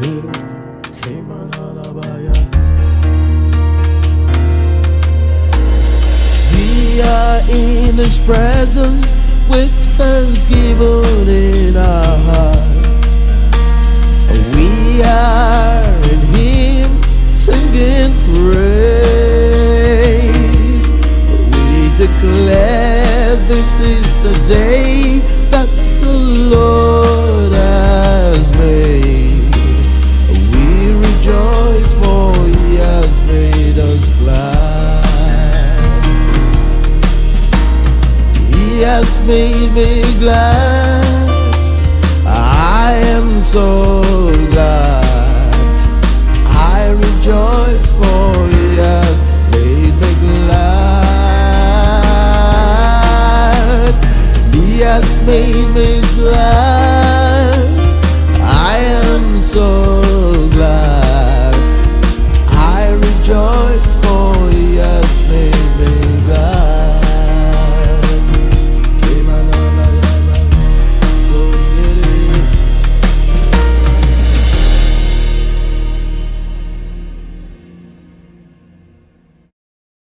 We are in His presence with thanksgiving in our heart. We are in Him singing praise. We declare this is the day that the Lord has made. We rejoice for He has made us glad. He has made me glad.